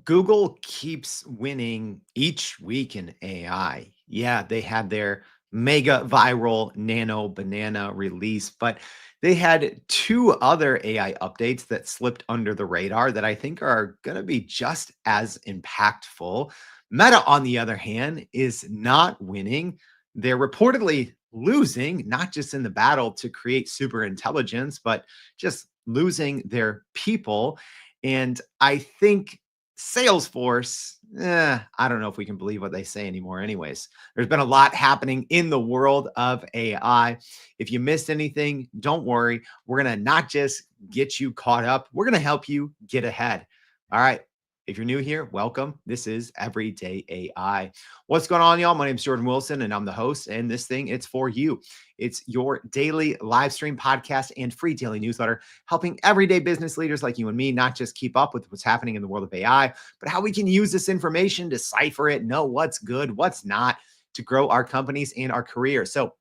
Google keeps winning each week in AI. Yeah, they had their mega viral Nano Banana release, but they had two other AI updates that slipped under the radar that I think are going to be just as impactful. Meta, on the other hand, is not winning. They're reportedly losing, not just in the battle to create super intelligence, but just losing their people. And I think Salesforce, I don't know if we can believe what they say anymore, anyways. There's been a lot happening in the world of AI. If you missed anything, don't worry. We're going to not just get you caught up, we're going to help you get ahead. All right. If you're new here, welcome. This is Everyday AI. What's going on, y'all? My name is Jordan Wilson, and I'm the host. And this thing, it's for you. It's your daily live stream podcast and free daily newsletter, helping everyday business leaders like you and me not just keep up with what's happening in the world of AI, but how we can use this information, decipher it, know what's good, what's not, to grow our companies and our careers. So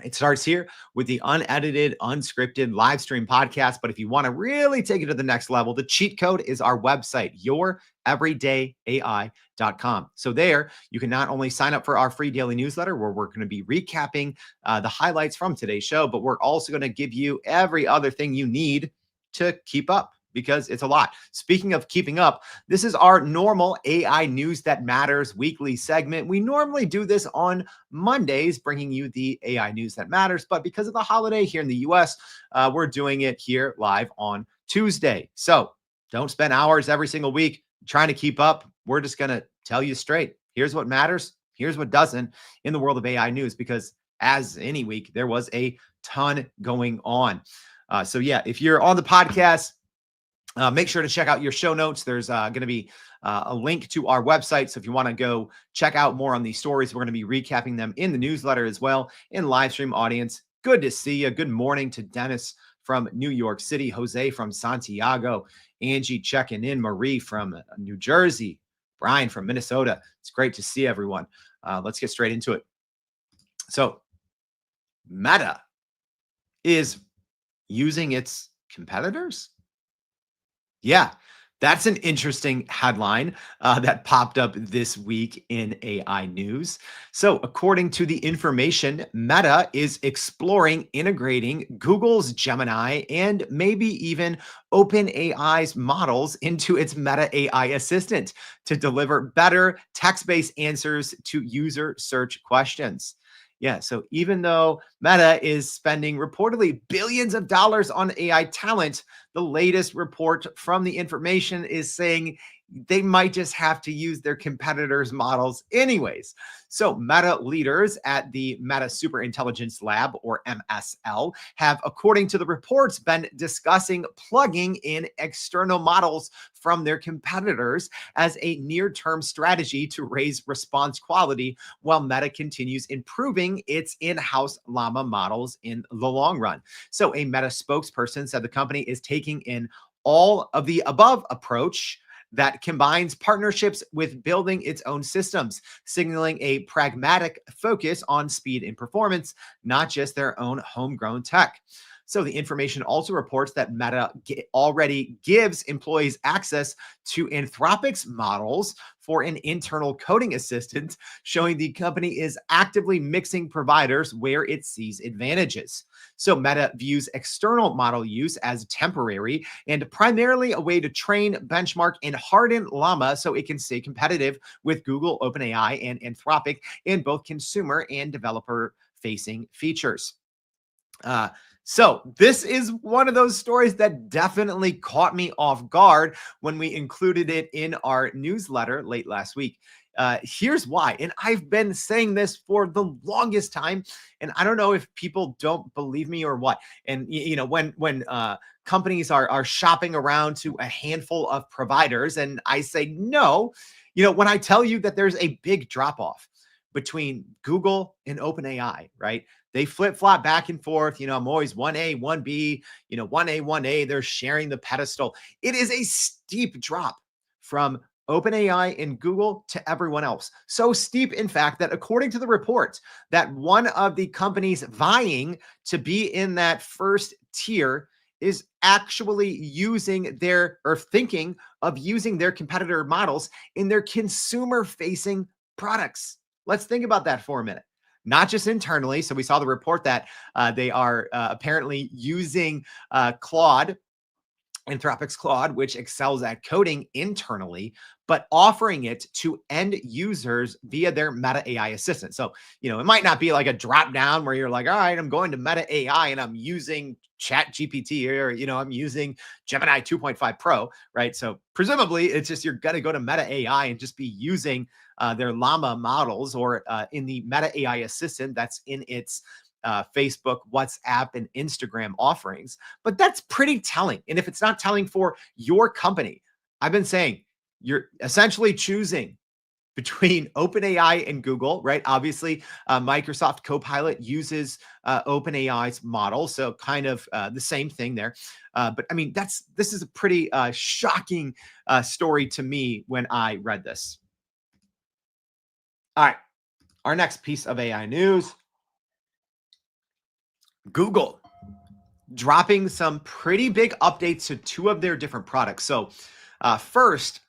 it starts here with the unedited, unscripted live stream podcast. But if you want to really take it to the next level, the cheat code is our website, youreverydayai.com. So there you can not only sign up for our free daily newsletter where we're going to be recapping the highlights from today's show, but we're also going to give you every other thing you need to keep up, because it's a lot. Speaking of keeping up, this is our normal AI News That Matters weekly segment. We normally do this on Mondays, bringing you the AI news that matters. But because of the holiday here in the US, we're doing it here live on Tuesday. So don't spend hours every single week trying to keep up. We're just going to tell you straight. Here's what matters. Here's what doesn't in the world of AI news, because as any week, there was a ton going on. So yeah, if you're on the podcast, make sure to check out your show notes. There's going to be a link to our website. So if you want to go check out more on these stories, we're going to be recapping them in the newsletter as well. In live stream audience, good to see you. Good morning to Dennis from New York City, Jose from Santiago, Angie checking in, Marie from New Jersey, Brian from Minnesota. It's great to see everyone. Let's get straight into it. So Meta is using its competitors. Yeah, that's an interesting headline that popped up this week in AI news. So, according to the information, Meta is exploring integrating Google's Gemini and maybe even OpenAI's models into its Meta AI assistant to deliver better text-based answers to user search questions. Yeah, so even though Meta is spending reportedly billions of dollars on AI talent, the latest report from the information is saying they might just have to use their competitors' models anyways. So, Meta leaders at the Meta Superintelligence Lab, or MSL, have, according to the reports, been discussing plugging in external models from their competitors as a near-term strategy to raise response quality, while Meta continues improving its in-house Llama models in the long run. So, a Meta spokesperson said the company is taking in all of the above approach that combines partnerships with building its own systems, signaling a pragmatic focus on speed and performance, not just their own homegrown tech. So the information also reports that Meta already gives employees access to Anthropic's models for an internal coding assistant, showing the company is actively mixing providers where it sees advantages. So Meta views external model use as temporary and primarily a way to train, benchmark, and harden Llama so it can stay competitive with Google, OpenAI, and Anthropic in both consumer and developer facing features. So this is one of those stories that definitely caught me off guard when we included it in our newsletter late last week. Here's why. And I've been saying this for the longest time, and I don't know if people don't believe me or what. And when companies are shopping around to a handful of providers, and I say no, when I tell you that there's a big drop off between Google and OpenAI, right? They flip flop back and forth. I'm always 1A, 1B, 1A, 1A. They're sharing the pedestal. It is a steep drop from OpenAI and Google to everyone else. So steep, in fact, that according to the reports, that one of the companies vying to be in that first tier is actually using their or thinking of using their competitor models in their consumer facing products. Let's think about that for a minute. Not just internally. So we saw the report that they are apparently using Claude, Anthropic's Claude, which excels at coding internally, but offering it to end users via their Meta AI assistant. So, it might not be like a drop down where you're like, all right, I'm going to Meta AI and I'm using Chat GPT, or, I'm using Gemini 2.5 Pro, right? So, presumably, it's just you're going to go to Meta AI and just be using their Llama models, or in the Meta AI assistant that's in its Facebook, WhatsApp, and Instagram offerings. But that's pretty telling. And if it's not telling for your company, I've been saying you're essentially choosing between OpenAI and Google, right? Obviously, Microsoft Copilot uses OpenAI's model, so kind of the same thing there. But I mean, this is a pretty shocking story to me when I read this. All right, our next piece of AI news: Google dropping some pretty big updates to two of their different products. So, first,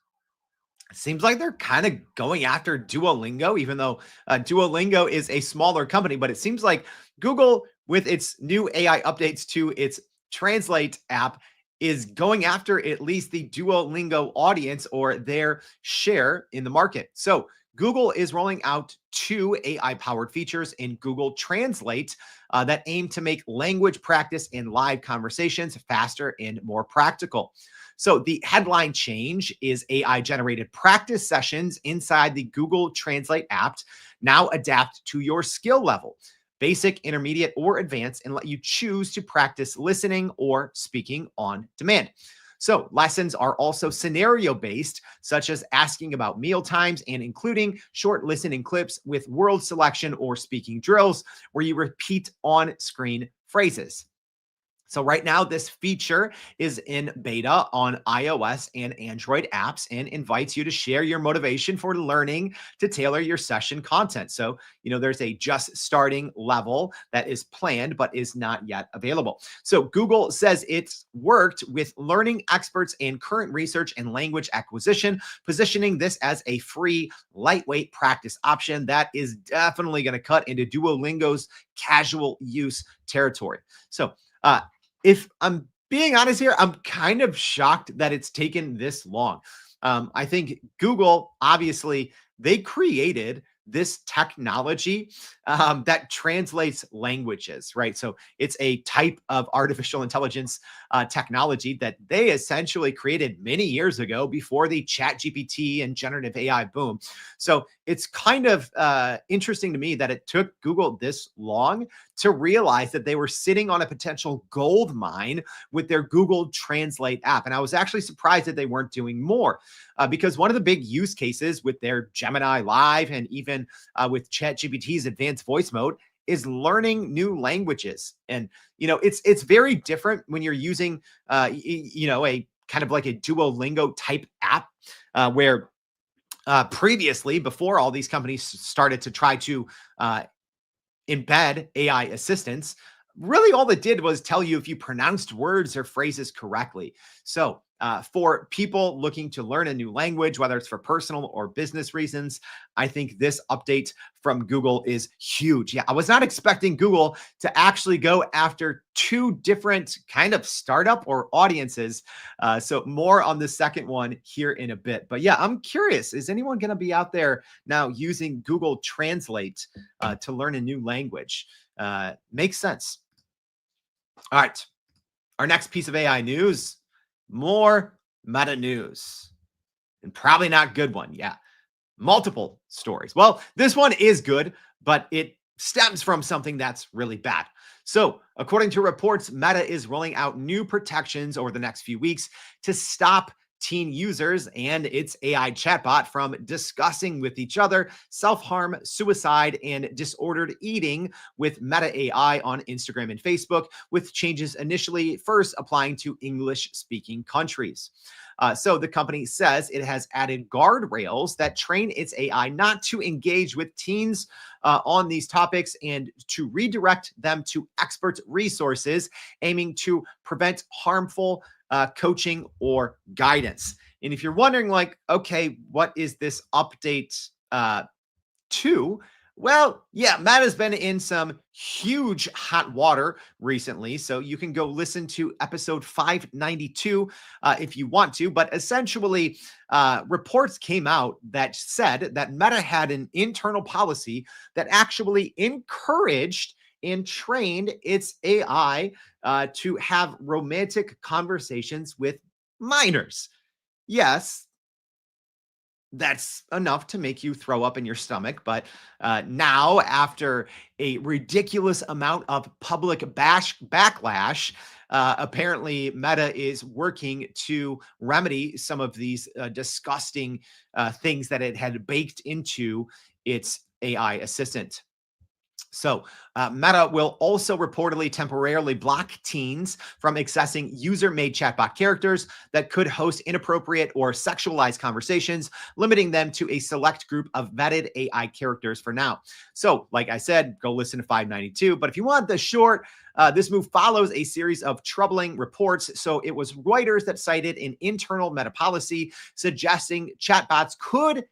it seems like they're kind of going after Duolingo, even though Duolingo is a smaller company. But it seems like Google, with its new AI updates to its Translate app, is going after at least the Duolingo audience or their share in the market. So, Google is rolling out two AI powered features in Google Translate that aim to make language practice in live conversations faster and more practical. So the headline change is AI generated practice sessions inside the Google Translate app now adapt to your skill level, basic, intermediate, or advanced, and let you choose to practice listening or speaking on demand. So lessons are also scenario based, such as asking about meal times and including short listening clips with word selection or speaking drills where you repeat on screen phrases. So right now, this feature is in beta on iOS and Android apps and invites you to share your motivation for learning to tailor your session content. So, there's a just starting level that is planned but is not yet available. So Google says it's worked with learning experts in current research and language acquisition, positioning this as a free, lightweight practice option that is definitely going to cut into Duolingo's casual use territory. So, if I'm being honest here, I'm kind of shocked that it's taken this long. I think Google, obviously, they created this technology that translates languages, right? So it's a type of artificial intelligence technology that they essentially created many years ago before the Chat GPT and generative AI boom. So it's kind of interesting to me that it took Google this long to realize that they were sitting on a potential gold mine with their Google Translate app. And I was actually surprised that they weren't doing more because one of the big use cases with their Gemini Live and even with ChatGPT's advanced voice mode is learning new languages. And, it's very different when you're using, a kind of like a Duolingo type app where previously, before all these companies started to try to embed AI assistants, really all it did was tell you if you pronounced words or phrases correctly. So, for people looking to learn a new language, whether it's for personal or business reasons, I think this update from Google is huge. Yeah, I was not expecting Google to actually go after two different kind of startup or audiences. So, more on the second one here in a bit. But yeah, I'm curious, is anyone going to be out there now using Google Translate to learn a new language? Makes sense. All right. Our next piece of AI news: more meta news, and probably not good one. Yeah. Multiple stories. Well, this one is good, but it stems from something that's really bad. So, according to reports, Meta is rolling out new protections over the next few weeks to stop teen users and its AI chatbot from discussing with each other self-harm, suicide, and disordered eating with Meta AI on Instagram and Facebook, with changes initially first applying to English-speaking countries. So the company says it has added guardrails that train its AI not to engage with teens on these topics and to redirect them to expert resources, aiming to prevent harmful coaching or guidance. And if you're wondering, like, okay, what is this update to? Well, yeah, Matt has been in some huge hot water recently. So you can go listen to episode 592 if you want to. But essentially, reports came out that said that Meta had an internal policy that actually encouraged and trained its AI to have romantic conversations with minors. Yes, that's enough to make you throw up in your stomach. But now, after a ridiculous amount of public backlash, apparently Meta is working to remedy some of these disgusting things that it had baked into its AI assistant. So, Meta will also reportedly temporarily block teens from accessing user made chatbot characters that could host inappropriate or sexualized conversations, limiting them to a select group of vetted AI characters for now. So, like I said, go listen to 592. But if you want the short, this move follows a series of troubling reports. So, it was Reuters that cited an internal Meta policy suggesting chatbots could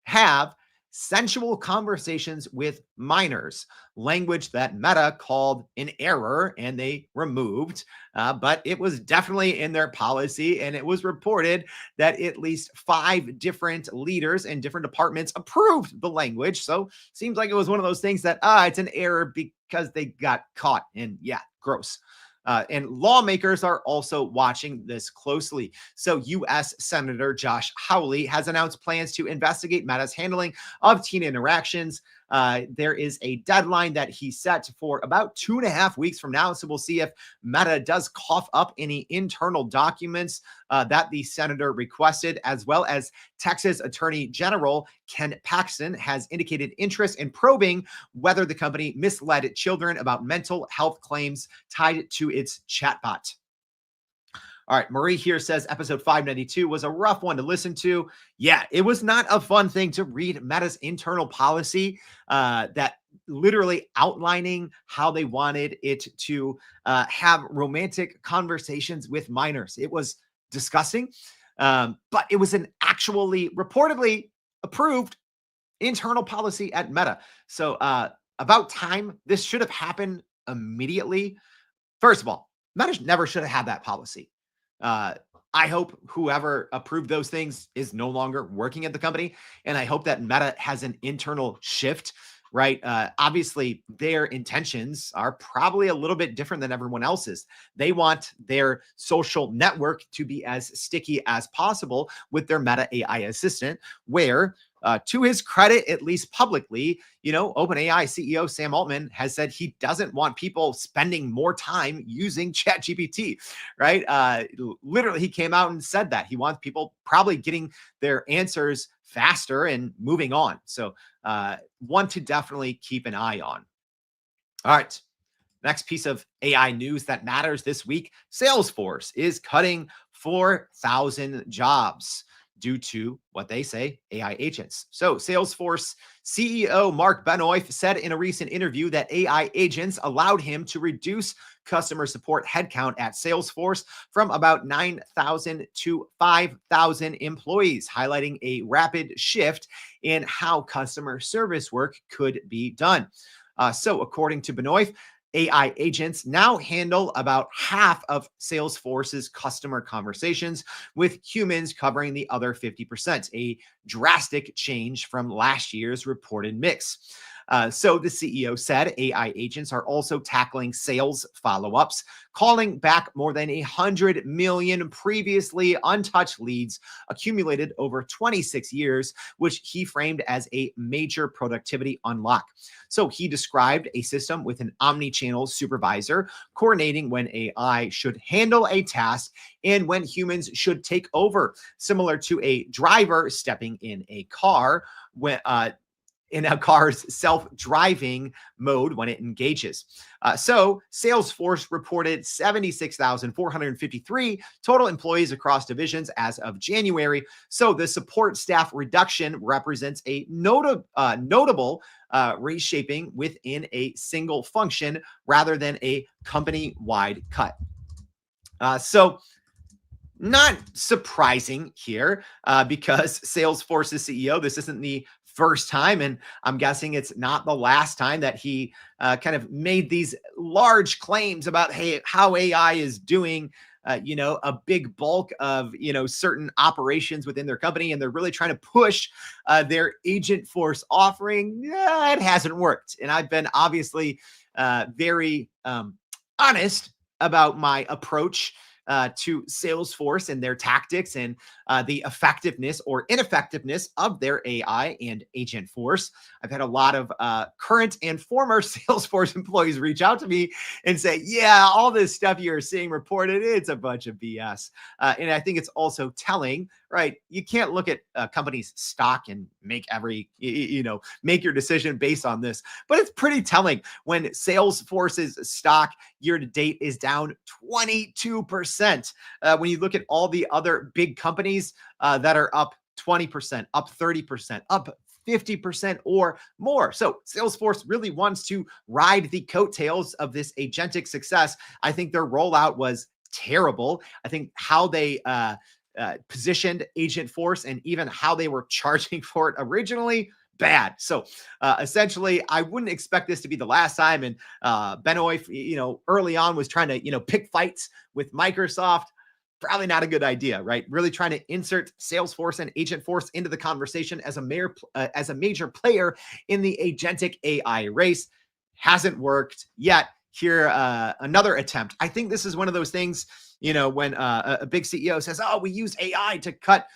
have sensual conversations with minors, language that Meta called an error and they removed. But it was definitely in their policy. And it was reported that at least 5 different leaders in different departments approved the language. So seems like it was one of those things that, it's an error because they got caught. And yeah, gross. And lawmakers are also watching this closely. So, U.S. Senator Josh Hawley has announced plans to investigate Meta's handling of teen interactions. There is a deadline that he set for about 2.5 weeks from now. So, we'll see if Meta does cough up any internal documents that the senator requested, as well as Texas Attorney General Ken Paxton has indicated interest in probing whether the company misled children about mental health claims tied to its chatbot. All right, Marie here says episode 592 was a rough one to listen to. Yeah, it was not a fun thing to read Meta's internal policy that literally outlining how they wanted it to have romantic conversations with minors. It was disgusting, but it was an actually reportedly approved internal policy at Meta. So about time, this should have happened immediately. First of all, Meta never should have had that policy. Uh, I hope whoever approved those things is no longer working at the company. And I hope that Meta has an internal shift, right? Obviously, their intentions are probably a little bit different than everyone else's. They want their social network to be as sticky as possible with their Meta AI assistant, where to his credit, at least publicly, OpenAI CEO Sam Altman has said he doesn't want people spending more time using ChatGPT, right? Literally, he came out and said that he wants people probably getting their answers faster and moving on. So, one to definitely keep an eye on. All right. Next piece of AI news that matters this week: Salesforce is cutting 4,000 jobs due to what they say AI agents. So, Salesforce CEO Mark Benoit said in a recent interview that AI agents allowed him to reduce customer support headcount at Salesforce from about 9,000 to 5,000 employees, highlighting a rapid shift in how customer service work could be done. So, according to Benoit, AI agents now handle about half of Salesforce's customer conversations, with humans covering the other 50%, a drastic change from last year's reported mix. So the CEO said AI agents are also tackling sales follow-ups, calling back more than 100 million previously untouched leads accumulated over 26 years, which he framed as a major productivity unlock. So he described a system with an omni-channel supervisor coordinating when AI should handle a task and when humans should take over, similar to a driver stepping when in a car's self-driving mode when it engages. So Salesforce reported 76,453 total employees across divisions as of January. So the support staff reduction represents a notable reshaping within a single function rather than a company-wide cut. So not surprising here because Salesforce's CEO, this isn't the first time, and I'm guessing it's not the last time that he kind of made these large claims about how AI is doing, a big bulk of, certain operations within their company, and they're really trying to push their agent force offering. Yeah, it hasn't worked. And I've been obviously very honest about my approach to Salesforce and their tactics and the effectiveness or ineffectiveness of their AI and agent force. I've had a lot of current and former Salesforce employees reach out to me and say, yeah, all this stuff you're seeing reported, it's a bunch of BS. And I think it's also telling, right? You can't look at a company's stock and make make your decision based on this, but it's pretty telling when Salesforce's stock year to date is down 22%. When you look at all the other big companies that are up 20%, up 30%, up 50% or more. So Salesforce really wants to ride the coattails of this agentic success. I think their rollout was terrible. I think how they positioned Agent Force and even how they were charging for it originally, bad. So essentially, I wouldn't expect this to be the last time. And Benoit, early on was trying to, pick fights with Microsoft. Probably not a good idea, right? Really trying to insert Salesforce and Agent Force into the conversation as a major player in the agentic AI race hasn't worked yet. Here, another attempt. I think this is one of those things, when a big CEO says, "Oh, we use AI to cut,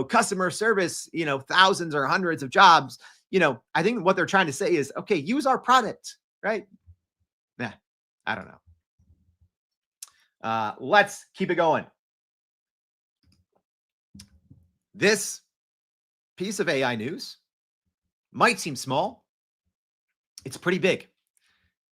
customer service, thousands or hundreds of jobs." I think what they're trying to say is, okay, use our product, right? Nah, I don't know. Let's keep it going. This piece of AI news might seem small. It's pretty big.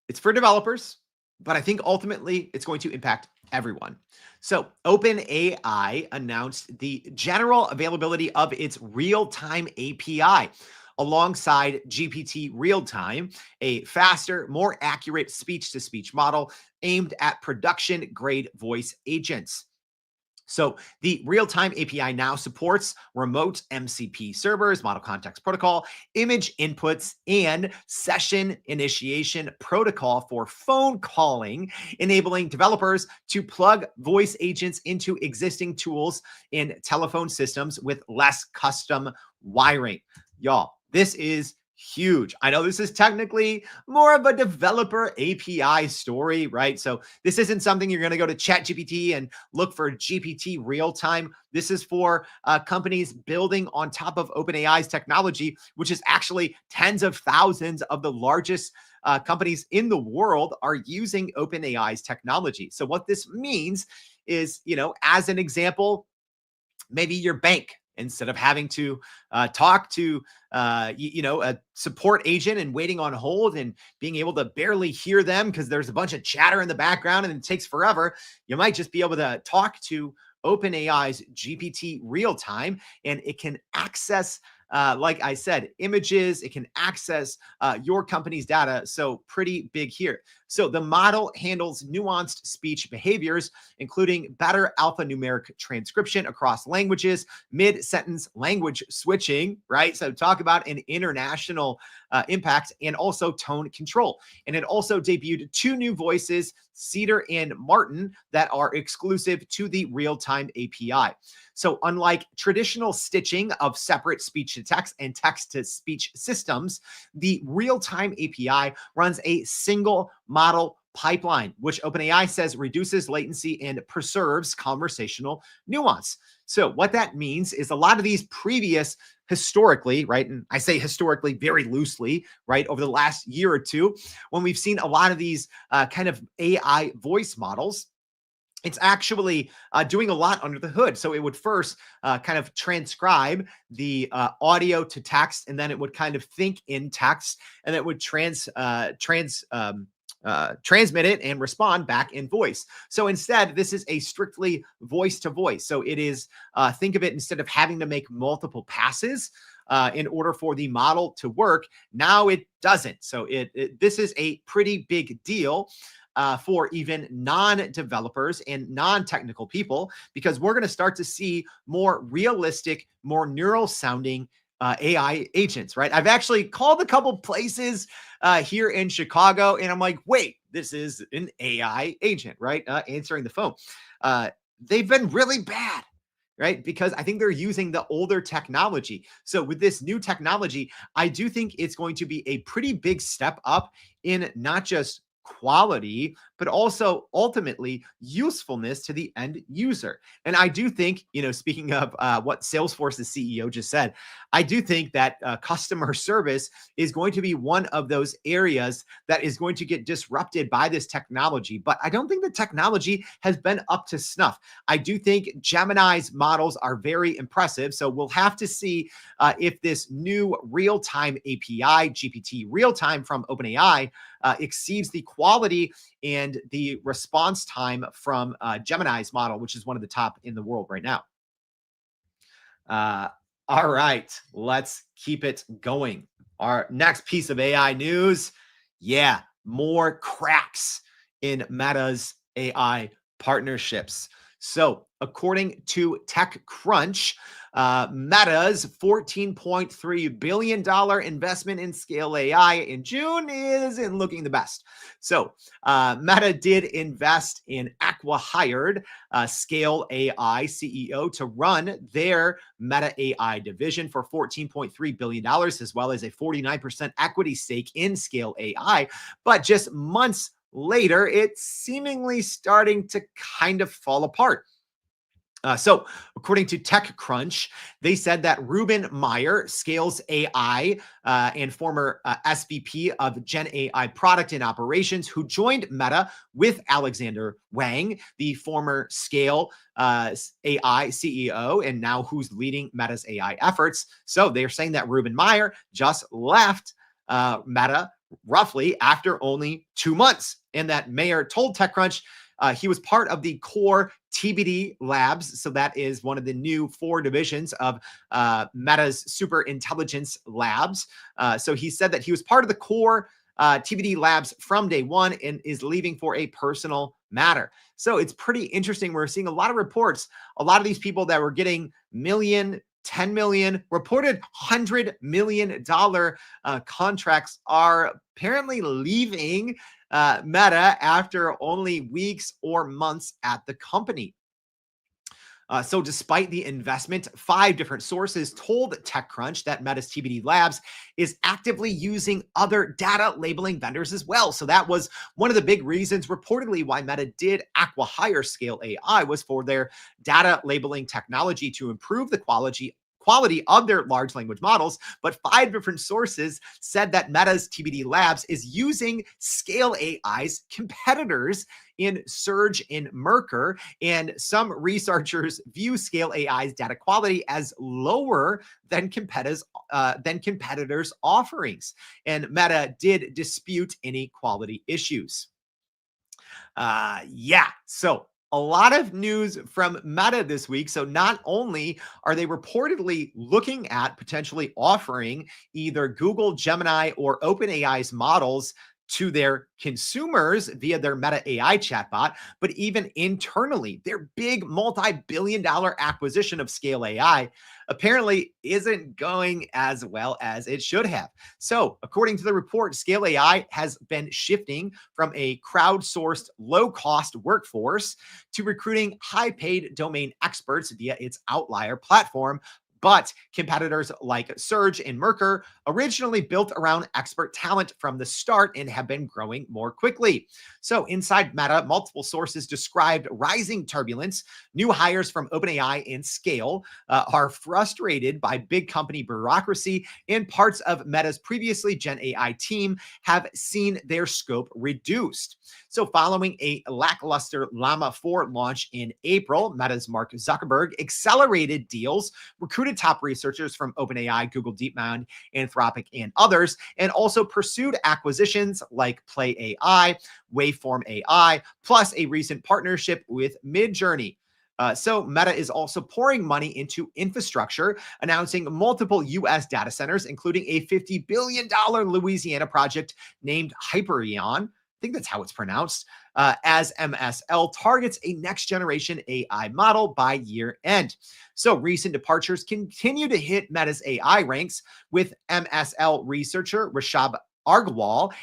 It's for developers, but I think ultimately it's going to impact everyone. So OpenAI announced the general availability of its real-time API alongside GPT Real-Time, a faster, more accurate speech-to-speech model aimed at production-grade voice agents. So the real-time API now supports remote MCP servers, model context protocol, image inputs, and session initiation protocol for phone calling, enabling developers to plug voice agents into existing tools in telephone systems with less custom wiring. Y'all, this is huge. I know this is technically more of a developer API story, right? So this isn't something you're going to go to ChatGPT and look for GPT real time. This is for companies building on top of OpenAI's technology, which is actually tens of thousands of the largest companies in the world are using OpenAI's technology. So what this means is, as an example, maybe your bank, instead of having to talk to a support agent and waiting on hold and being able to barely hear them because there's a bunch of chatter in the background and it takes forever, you might just be able to talk to OpenAI's GPT real time, and it can access, like I said, images. It can access your company's data. So pretty big here. So the model handles nuanced speech behaviors, including better alphanumeric transcription across languages, mid-sentence language switching, right? So talk about an international impact, and also tone control. And it also debuted 2 new voices, Cedar and Martin, that are exclusive to the real-time API. So unlike traditional stitching of separate speech to text and text to speech systems, the real time API runs a single model pipeline, which OpenAI says reduces latency and preserves conversational nuance. So, what that means is a lot of these previous historically, right? And I say historically very loosely, right? Over the last year or two, when we've seen a lot of these kind of AI voice models, it's actually doing a lot under the hood. So it would first kind of transcribe the audio to text, and then it would kind of think in text, and it would transmit it and respond back in voice. So instead, this is a strictly voice to voice. So it is, think of it, instead of having to make multiple passes in order for the model to work, now it doesn't. So this is a pretty big deal for even non-developers and non-technical people, because we're going to start to see more realistic, more neural sounding AI agents, right? I've actually called a couple places here in Chicago, and I'm like, wait, this is an AI agent, right? Answering the phone. They've been really bad, right? Because I think they're using the older technology. So with this new technology, I do think it's going to be a pretty big step up in not just quality, but also ultimately usefulness to the end user. And I do think, speaking of what Salesforce's CEO just said, I do think that customer service is going to be one of those areas that is going to get disrupted by this technology. But I don't think the technology has been up to snuff. I do think Gemini's models are very impressive. So we'll have to see if this new real-time API, GPT real-time from OpenAI, exceeds the quality and the response time from Gemini's model, which is one of the top in the world right now. All right, let's keep it going. Our next piece of AI news. Yeah, more cracks in Meta's AI partnerships. So, according to TechCrunch, Meta's $14.3 billion investment in Scale AI in June isn't looking the best. So, Meta did invest in Acqui-hired Scale AI CEO to run their Meta AI division for $14.3 billion, as well as a 49% equity stake in Scale AI. But just months later, it's seemingly starting to kind of fall apart. So, according to TechCrunch, they said that Ruben Meyer, Scale's AI and former SVP of Gen AI product and operations, who joined Meta with Alexander Wang, the former Scale AI CEO, and now who's leading Meta's AI efforts. So, they're saying that Ruben Meyer just left Meta roughly after only 2 months, and that Meyer told TechCrunch he was part of the core TBD labs. So that is one of the new 4 divisions of Meta's super intelligence labs. So he said that he was part of the core TBD labs from day one and is leaving for a personal matter. So it's pretty interesting. We're seeing a lot of reports. A lot of these people that were getting million, 10 million, reported $100 million contracts are apparently leaving Meta after only weeks or months at the company. So despite the investment, 5 different sources told TechCrunch that Meta's TBD Labs is actively using other data labeling vendors as well. So that was one of the big reasons reportedly why Meta did acqui-hire Scale AI, was for their data labeling technology to improve the quality of their large language models. But 5 different sources said that Meta's TBD Labs is using Scale AI's competitors in Surge and Merker, and some researchers view Scale AI's data quality as lower than competitors' offerings. And Meta did dispute any quality issues. So a lot of news from Meta this week. So not only are they reportedly looking at potentially offering either Google, Gemini, or OpenAI's models to their consumers via their Meta AI chatbot, but even internally, their big multi-billion-dollar acquisition of Scale AI apparently isn't going as well as it should have. So, according to the report, Scale AI has been shifting from a crowdsourced, low-cost workforce to recruiting high-paid domain experts via its Outlier platform, But competitors like Surge and Mercer originally built around expert talent from the start and have been growing more quickly. So inside Meta, multiple sources described rising turbulence. New hires from OpenAI and Scale are frustrated by big company bureaucracy, and parts of Meta's previously Gen AI team have seen their scope reduced. So, following a lackluster Llama 4 launch in April, Meta's Mark Zuckerberg accelerated deals, recruited top researchers from OpenAI, Google DeepMind, Anthropic, and others, and also pursued acquisitions like Play AI, Waveform AI, plus a recent partnership with Midjourney. So Meta is also pouring money into infrastructure, announcing multiple US data centers, including a $50 billion Louisiana project named Hyperion. I think that's how it's pronounced, as MSL targets a next generation AI model by year end. So recent departures continue to hit Meta's AI ranks, with MSL researcher Rashab Argwal,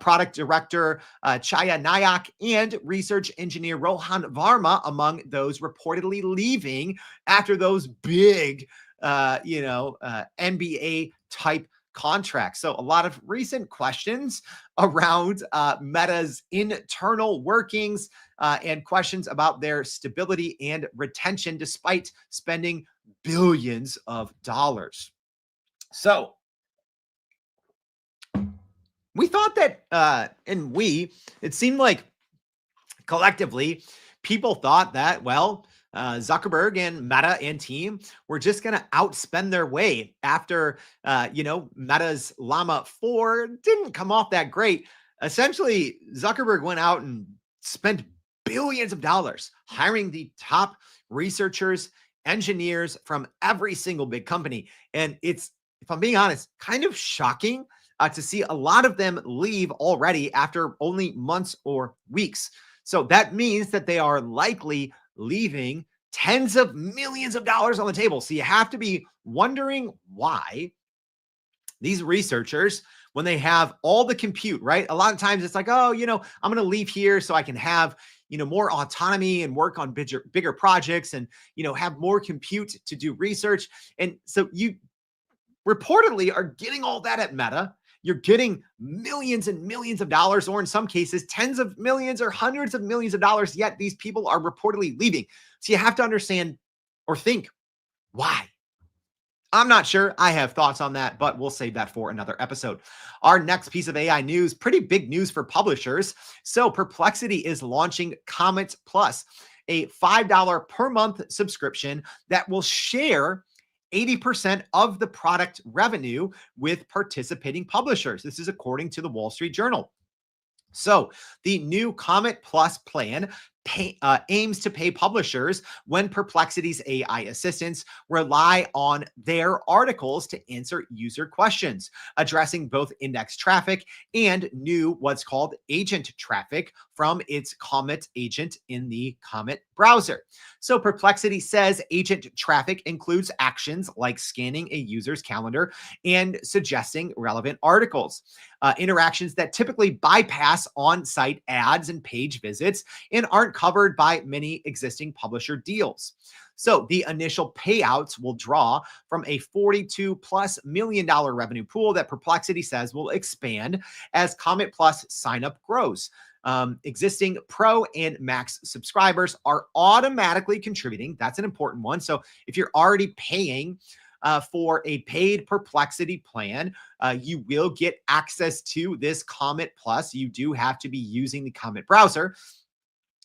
product director Chaya Nayak, and research engineer Rohan Varma among those reportedly leaving after those big, NBA type contracts. So a lot of recent questions around Meta's internal workings and questions about their stability and retention despite spending billions of dollars. So we thought that, it seemed like collectively, people thought that, well, Zuckerberg and Meta and team were just going to outspend their way after, Meta's Llama 4 didn't come off that great. Essentially, Zuckerberg went out and spent billions of dollars hiring the top researchers, engineers from every single big company. And it's, if I'm being honest, kind of shocking to see a lot of them leave already after only months or weeks. So that means that they are likely leaving tens of millions of dollars on the table. So you have to be wondering why these researchers, when they have all the compute, right? A lot of times it's like, oh, I'm going to leave here so I can have, more autonomy and work on bigger projects and, have more compute to do research. And so you reportedly are getting all that at Meta. You're getting millions and millions of dollars, or in some cases, tens of millions or hundreds of millions of dollars, yet these people are reportedly leaving. So you have to understand or think, why? I'm not sure. I have thoughts on that, but we'll save that for another episode. Our next piece of AI news, pretty big news for publishers. So Perplexity is launching Comet Plus, a $5 per month subscription that will share 80% of the product revenue with participating publishers. This is according to the Wall Street Journal. So the new Comet Plus plan aims to pay publishers when Perplexity's AI assistants rely on their articles to answer user questions, addressing both index traffic and new what's called agent traffic from its Comet agent in the Comet browser. So Perplexity says agent traffic includes actions like scanning a user's calendar and suggesting relevant articles. Interactions that typically bypass on-site ads and page visits and aren't covered by many existing publisher deals. So the initial payouts will draw from a $42+ million revenue pool that Perplexity says will expand as Comet Plus signup grows. Existing Pro and Max subscribers are automatically contributing. That's an important one. So if you're already paying for a paid Perplexity plan, you will get access to this Comet Plus. You do have to be using the Comet browser.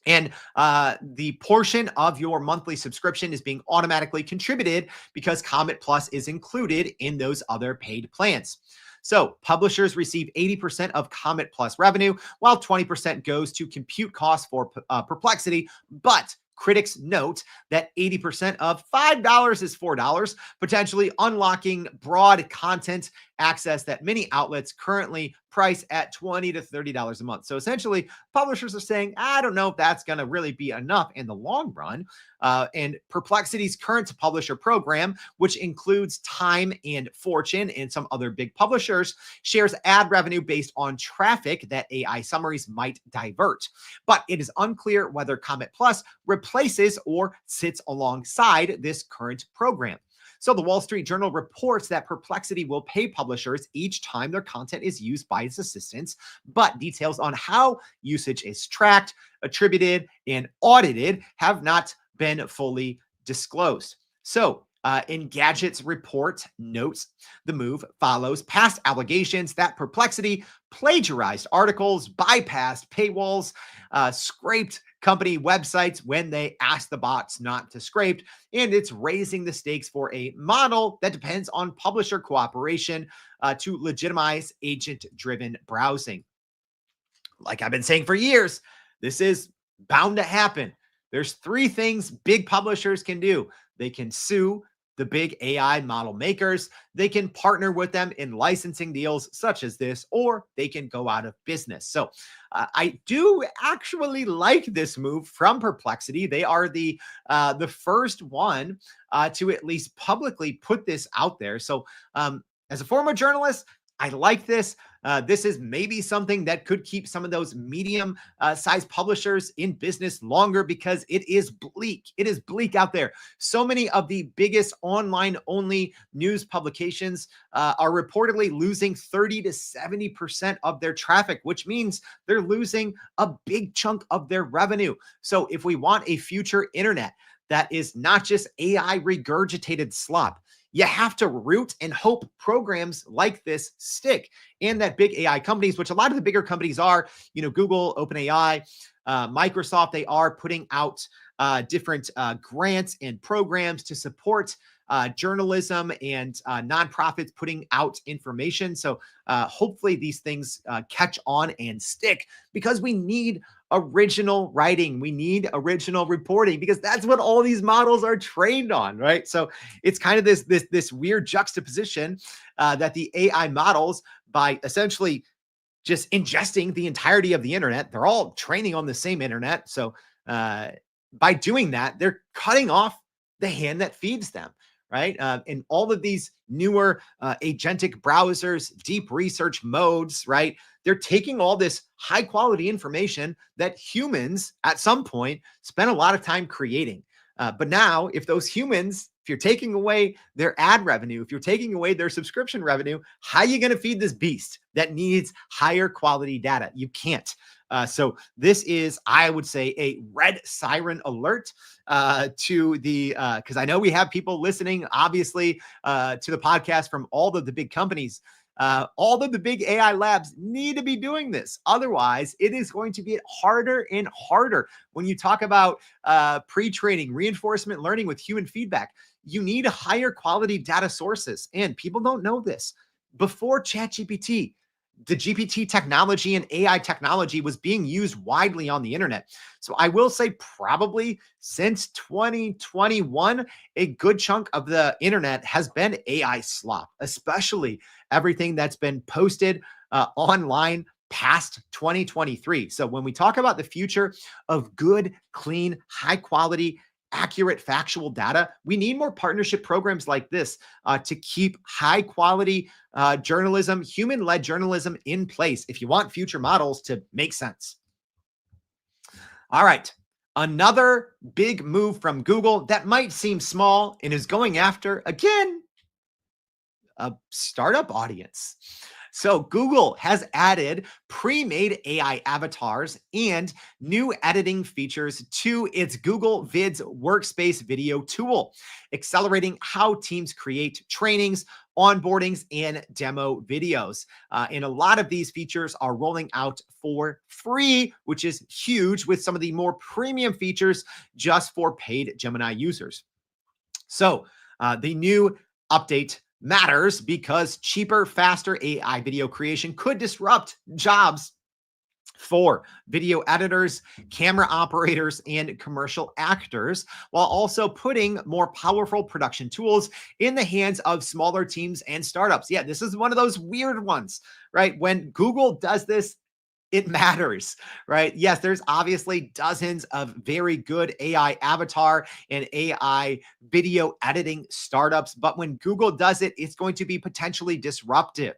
And the portion of your monthly subscription is being automatically contributed because Comet Plus is included in those other paid plans. So publishers receive 80% of Comet Plus revenue, while 20% goes to compute costs for Perplexity. But critics note that 80% of $5 is $4, potentially unlocking broad content access that many outlets currently price at $20 to $30 a month. So essentially, publishers are saying, I don't know if that's going to really be enough in the long run. And Perplexity's current publisher program, which includes Time and Fortune and some other big publishers, shares ad revenue based on traffic that AI summaries might divert. But it is unclear whether Comet Plus replaces or sits alongside this current program. So the Wall Street Journal reports that Perplexity will pay publishers each time their content is used by its assistants, but details on how usage is tracked, attributed, and audited have not been fully disclosed. So, Engadget's report notes the move follows past allegations that Perplexity plagiarized articles, bypassed paywalls, scraped company websites when they asked the bots not to scrape, and it's raising the stakes for a model that depends on publisher cooperation to legitimize agent-driven browsing. Like I've been saying for years, this is bound to happen. There's three things big publishers can do. They can sue the big AI model makers, they can partner with them in licensing deals such as this, or they can go out of business. So I do actually like this move from Perplexity. They are the first one to at least publicly put this out there. So as a former journalist, I like this. This is maybe something that could keep some of those medium sized publishers in business longer because it is bleak. It is bleak out there. So many of the biggest online only news publications are reportedly losing 30 to 70% of their traffic, which means they're losing a big chunk of their revenue. So if we want a future internet that is not just AI regurgitated slop, you have to root and hope programs like this stick and that big AI companies, which a lot of the bigger companies are, Google, OpenAI, Microsoft, they are putting out different grants and programs to support journalism and nonprofits putting out information. So hopefully these things catch on and stick because we need original writing. We need original reporting because that's what all these models are trained on, right? So it's kind of this weird juxtaposition that the AI models, by essentially just ingesting the entirety of the internet, they're all training on the same internet. So by doing that, they're cutting off the hand that feeds them, right? And all of these newer agentic browsers, deep research modes, right? They're taking all this high quality information that humans at some point spent a lot of time creating. But now, if those humans, if you're taking away their ad revenue, if you're taking away their subscription revenue, how are you going to feed this beast that needs higher quality data? You can't. So this is, I would say, a red siren alert to the, because I know we have people listening, obviously, to the podcast from all of the big companies. All of the big AI labs need to be doing this. Otherwise, it is going to get harder and harder. When you talk about pre-training, reinforcement learning with human feedback, you need higher quality data sources. And people don't know this. Before ChatGPT, the GPT technology and AI technology was being used widely on the internet. So I will say probably since 2021, a good chunk of the internet has been AI slop, especially everything that's been posted online past 2023. So when we talk about the future of good, clean, high quality, accurate factual data, we need more partnership programs like this to keep high quality journalism, human-led journalism in place if you want future models to make sense. All right. Another big move from Google that might seem small and is going after, again, a startup audience. So Google has added pre-made AI avatars and new editing features to its Google Vids workspace video tool, accelerating how teams create trainings, onboardings, and demo videos. And a lot of these features are rolling out for free, which is huge, with some of the more premium features just for paid Gemini users. So the new update matters because cheaper, faster AI video creation could disrupt jobs for video editors, camera operators, and commercial actors, while also putting more powerful production tools in the hands of smaller teams and startups. Yeah, this is one of those weird ones, right? When Google does this, it matters, right? Yes, there's obviously dozens of very good AI avatar and AI video editing startups, but when Google does it, it's going to be potentially disruptive.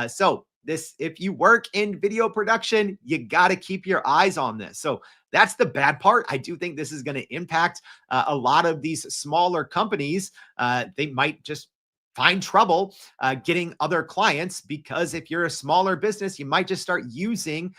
So this, if you work in video production, you got to keep your eyes on this. So that's the bad part. I do think this is going to impact a lot of these smaller companies. They might just find trouble getting other clients, because if you're a smaller business, you might just start using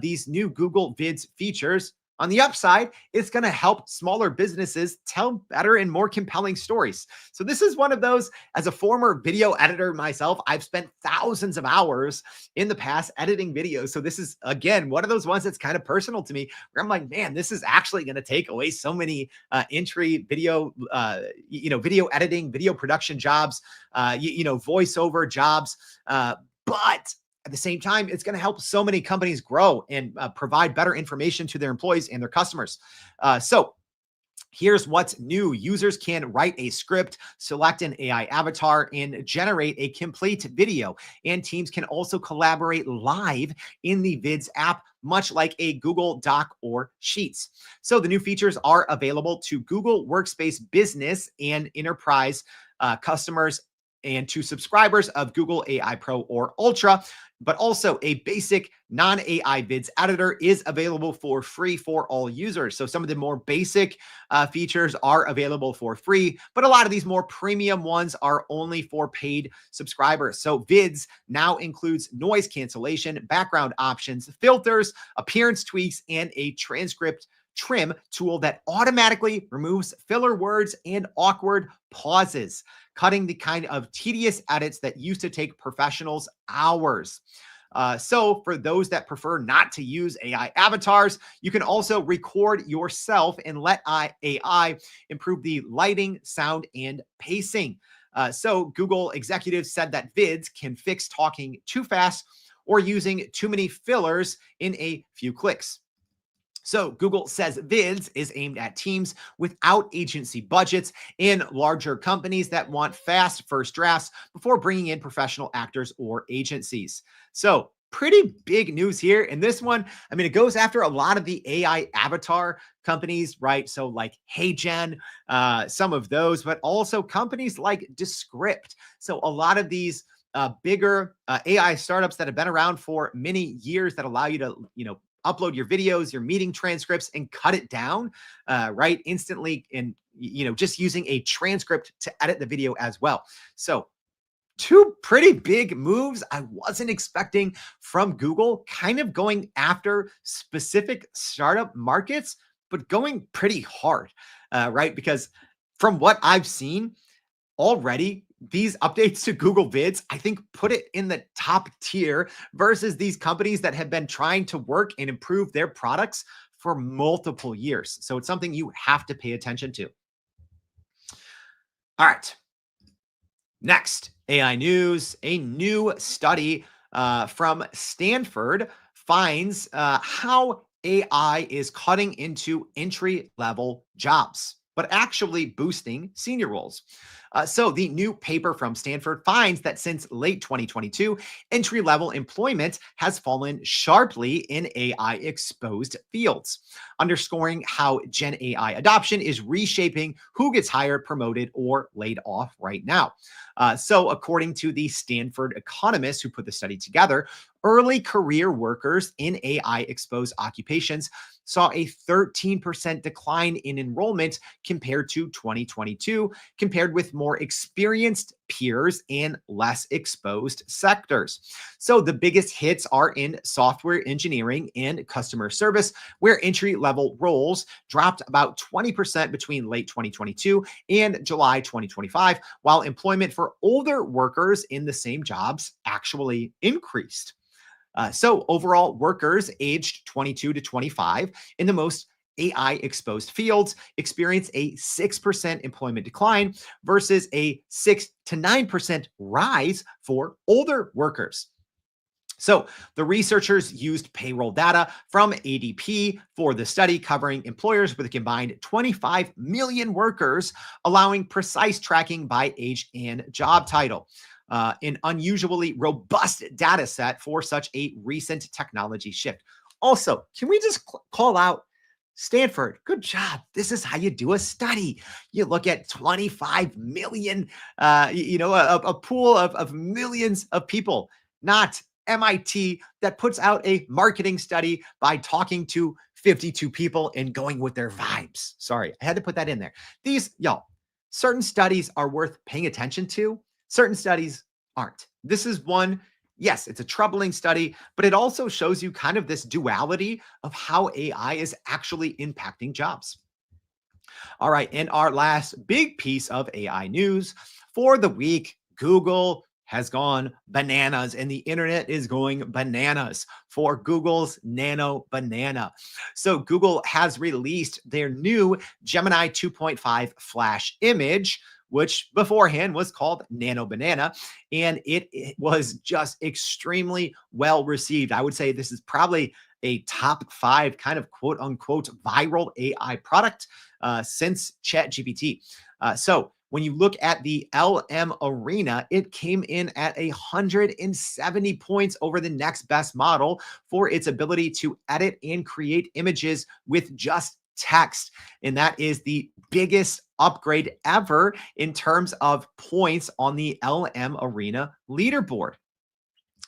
these new Google Vids features. On the upside, it's going to help smaller businesses tell better and more compelling stories. So this is one of those, as a former video editor myself, I've spent thousands of hours in the past editing videos. So this is, again, one of those ones that's kind of personal to me, where I'm like, man, this is actually going to take away so many entry video, video editing, video production jobs, voiceover jobs. But at the same time, it's going to help so many companies grow and provide better information to their employees and their customers. So here's what's new. Users can write a script, select an AI avatar, and generate a complete video. And teams can also collaborate live in the Vids app, much like a Google Doc or Sheets. So the new features are available to Google Workspace Business and Enterprise customers, and to subscribers of Google AI Pro or Ultra. But also a basic non-AI Vids editor is available for free for all users. So some of the more basic features are available for free, but a lot of these more premium ones are only for paid subscribers. So Vids now includes noise cancellation, background options, filters, appearance tweaks, and a transcript trim tool that automatically removes filler words and awkward pauses, cutting the kind of tedious edits that used to take professionals hours. So for those that prefer not to use AI avatars, you can also record yourself and let AI improve the lighting, sound, and pacing. So Google executives said that Vids can fix talking too fast or using too many fillers in a few clicks. So Google says Vids is aimed at teams without agency budgets and larger companies that want fast first drafts before bringing in professional actors or agencies. So pretty big news here. And this one, I mean, it goes after a lot of the AI avatar companies, right? So like HeyGen, some of those, but also companies like Descript. So a lot of these bigger AI startups that have been around for many years that allow you to, upload your videos, your meeting transcripts, and cut it down, right, instantly, and just using a transcript to edit the video as well. So two pretty big moves I wasn't expecting from Google, kind of going after specific startup markets, but going pretty hard, right? Because from what I've seen already, these updates to Google Vids, I think, put it in the top tier versus these companies that have been trying to work and improve their products for multiple years. So it's something you have to pay attention to. All right. Next, AI news. A new study from Stanford finds how AI is cutting into entry-level jobs, but actually boosting senior roles. So the new paper from Stanford finds that since late 2022, entry-level employment has fallen sharply in AI-exposed fields, underscoring how Gen AI adoption is reshaping who gets hired, promoted, or laid off right now. So according to the Stanford economists who put the study together, early career workers in AI-exposed occupations saw a 13% decline in enrollment compared to 2022, compared with more experienced peers in less exposed sectors. So the biggest hits are in software engineering and customer service, where entry-level roles dropped about 20% between late 2022 and July 2025, while employment for older workers in the same jobs actually increased. So overall, workers aged 22 to 25 in the most AI exposed fields experience a 6% employment decline versus a 6 to 9% rise for older workers. So the researchers used payroll data from ADP for the study, covering employers with a combined 25 million workers, allowing precise tracking by age and job title. An unusually robust data set for such a recent technology shift. Also, can we just call out Stanford? Good job. This is how you do a study. You look at 25 million, a pool of millions of people, not MIT that puts out a marketing study by talking to 52 people and going with their vibes. Sorry, I had to put that in there. These, y'all, certain studies are worth paying attention to, certain studies aren't. This is one. Yes, it's a troubling study, but it also shows you kind of this duality of how AI is actually impacting jobs. All right. And our last big piece of AI news for the week, Google has gone bananas and the internet is going bananas for Google's Nano Banana. So Google has released their new Gemini 2.5 flash image, which beforehand was called Nano Banana, and it was just extremely well received. I would say this is probably a top five kind of quote unquote viral AI product since ChatGPT. So when you look at the LM Arena, it came in at 170 points over the next best model for its ability to edit and create images with just text. And that is the biggest upgrade ever in terms of points on the LM Arena leaderboard.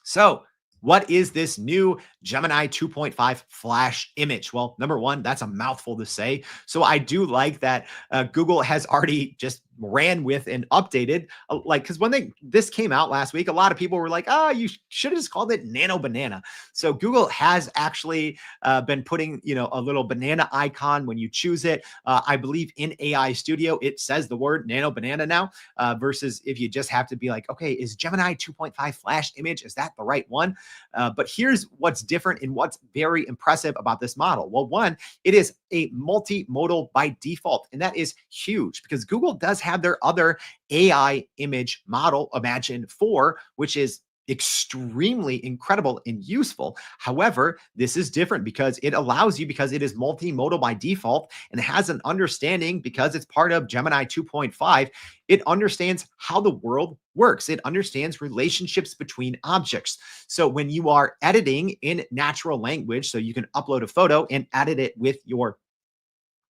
So, what is this new Gemini 2.5 flash image? Well, number one, that's a mouthful to say. So I do like that Google has already just ran with and updated. Like, because when this came out last week, a lot of people were like, "Oh, you should have just called it Nano Banana." So Google has actually been putting, a little banana icon when you choose it. I believe in AI Studio it says the word Nano Banana now, versus if you just have to be like, okay, is Gemini 2.5 flash image, is that the right one? But here's what's different and what's very impressive about this model. Well, one, it is a multimodal by default, and that is huge because Google does have their other AI image model, Imagine 4, which is extremely incredible and useful. However, this is different because it allows you, because it is multimodal by default and has an understanding, because it's part of Gemini 2.5, it understands how the world works. It understands relationships between objects. So when you are editing in natural language, so you can upload a photo and edit it with your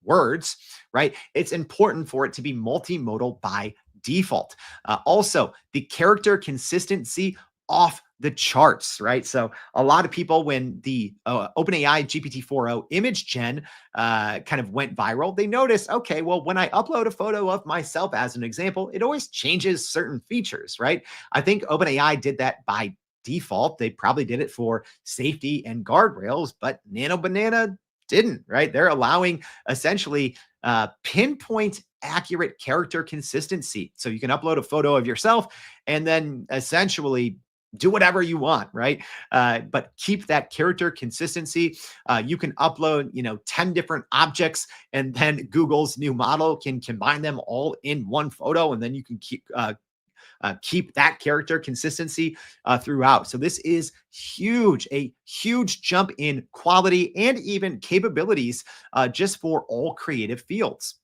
words, right? It's important for it to be multimodal by default. Also, the character consistency off the charts, right? So a lot of people, when the OpenAI GPT-4o image gen kind of went viral, they noticed, okay, well, when I upload a photo of myself, as an example, it always changes certain features, right? I think OpenAI did that by default. They probably did it for safety and guardrails, but Nano Banana didn't, right? They're allowing essentially pinpoint accurate character consistency. So you can upload a photo of yourself and then essentially do whatever you want, right? But keep that character consistency. You can upload, 10 different objects, and then Google's new model can combine them all in one photo, and then you can keep that character consistency throughout. So this is huge, a huge jump in quality and even capabilities just for all creative fields.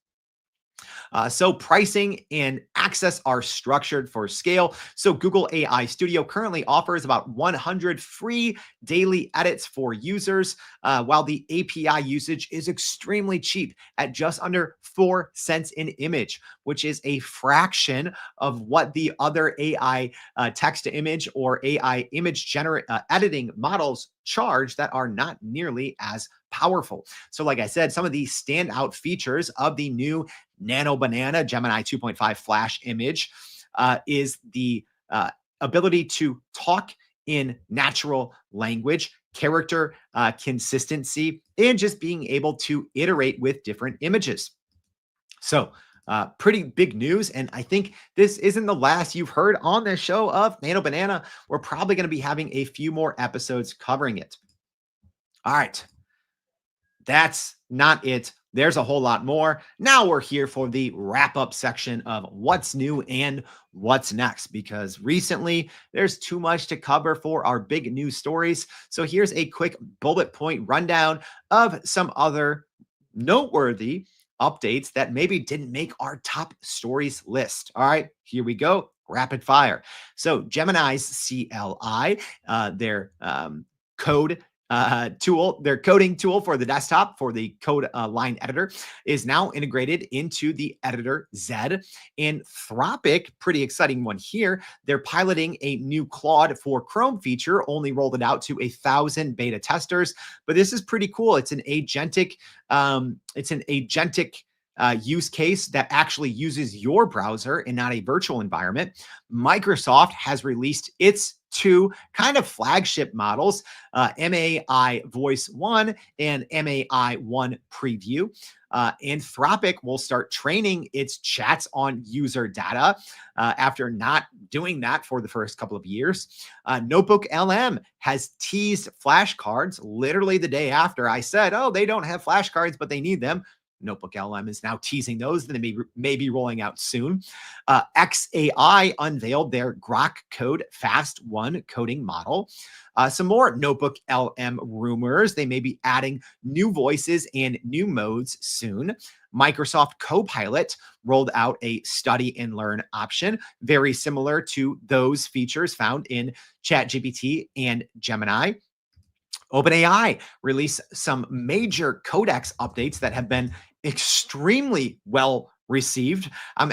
So pricing and access are structured for scale. So Google AI Studio currently offers about 100 free daily edits for users, while the API usage is extremely cheap at just under 4 cents an image, which is a fraction of what the other AI text to image or AI image editing models charge that are not nearly as powerful. So like I said, some of the standout features of the new Nano Banana Gemini 2.5 flash image is the ability to talk in natural language, character consistency, and just being able to iterate with different images. So, pretty big news. And I think this isn't the last you've heard on this show of Nano Banana. We're probably going to be having a few more episodes covering it. All right. That's not it. There's a whole lot more. Now we're here for the wrap up section of what's new and what's next, because recently there's too much to cover for our big news stories. So here's a quick bullet point rundown of some other noteworthy updates that maybe didn't make our top stories list. All right, here we go. Rapid fire. So Gemini's CLI, their code tool, their coding tool for the desktop for the code line editor is now integrated into the editor Z. And Anthropic, pretty exciting one here. They're piloting a new Claude for Chrome feature, only rolled it out to 1,000 beta testers. But this is pretty cool. It's an agentic use case that actually uses your browser and not a virtual environment. Microsoft has released its two kind of flagship models, MAI Voice 1 and MAI 1 Preview. Anthropic will start training its chats on user data after not doing that for the first couple of years. Notebook LM has teased flashcards literally the day after I said, oh, they don't have flashcards, but they need them. Notebook LM is now teasing those, and they may be rolling out soon. XAI unveiled their Grok Code Fast 1 coding model. Some more Notebook LM rumors. They may be adding new voices and new modes soon. Microsoft Copilot rolled out a study and learn option, very similar to those features found in ChatGPT and Gemini. OpenAI released some major codex updates that have been extremely well received. I'm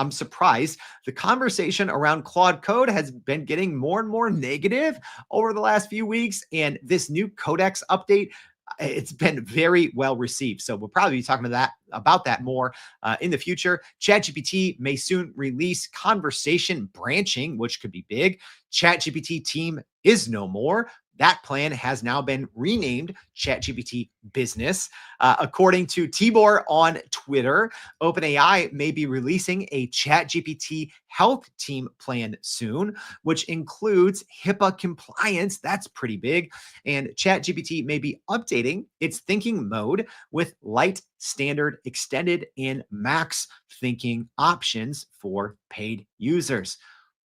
surprised the conversation around Claude Code has been getting more and more negative over the last few weeks. And this new codex update, it's been very well received. So we'll probably be talking about that more in the future. ChatGPT may soon release conversation branching, which could be big. ChatGPT team is no more. That plan has now been renamed ChatGPT Business. According to Tibor on Twitter, OpenAI may be releasing a ChatGPT health team plan soon, which includes HIPAA compliance. That's pretty big. And ChatGPT may be updating its thinking mode with light, standard, extended, and max thinking options for paid users.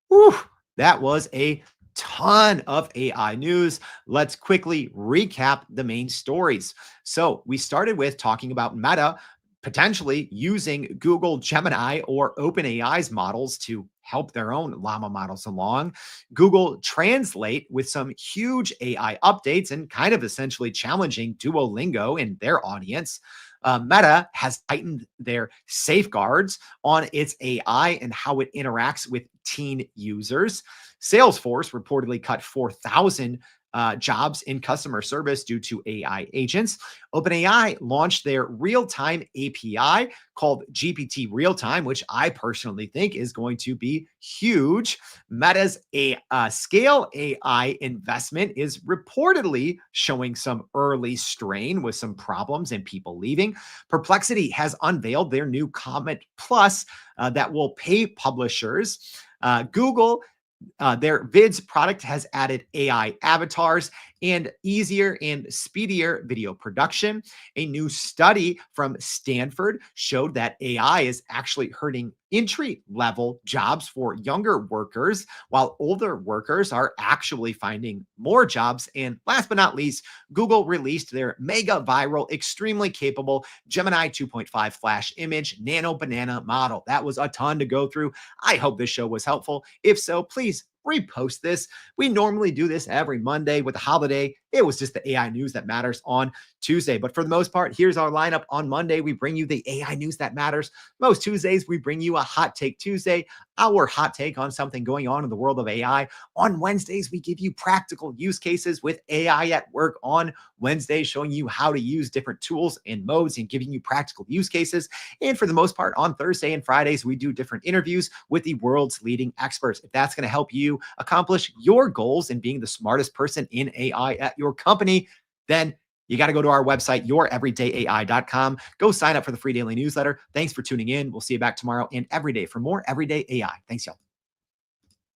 Whew, that was a ton of AI news. Let's quickly recap the main stories. So we started with talking about Meta potentially using Google Gemini or OpenAI's models to help their own llama models along. Google Translate with some huge AI updates and kind of essentially challenging Duolingo and their audience. Meta has tightened their safeguards on its AI and how it interacts with teen users. Salesforce reportedly cut 4,000 jobs in customer service due to AI agents. OpenAI launched their real-time API called GPT Real-Time, which I personally think is going to be huge. Meta's Scale AI investment is reportedly showing some early strain with some problems and people leaving. Perplexity has unveiled their new Comet Plus that will pay publishers. Google their Vids product has added AI avatars and easier and speedier video production. A new study from Stanford showed that AI is actually hurting entry-level jobs for younger workers, while older workers are actually finding more jobs. And last but not least, Google released their mega viral, extremely capable Gemini 2.5 Flash image Nano Banana model. That was a ton to go through. I hope this show was helpful. If so, please repost this. We normally do this every Monday. With the holiday, it was just the AI news that matters on Tuesday. But for the most part, here's our lineup. On Monday, we bring you the AI news that matters. Most Tuesdays, we bring you a Hot Take Tuesday, our hot take on something going on in the world of AI. On Wednesdays, we give you practical use cases with AI at work on Wednesday, showing you how to use different tools and modes and giving you practical use cases. And for the most part, on Thursday and Fridays, we do different interviews with the world's leading experts. If that's going to help you accomplish your goals and being the smartest person in AI at your company, then you got to go to our website, youreverydayai.com. Go sign up for the free daily newsletter. Thanks for tuning in. We'll see you back tomorrow and every day for more everyday AI. Thanks, y'all.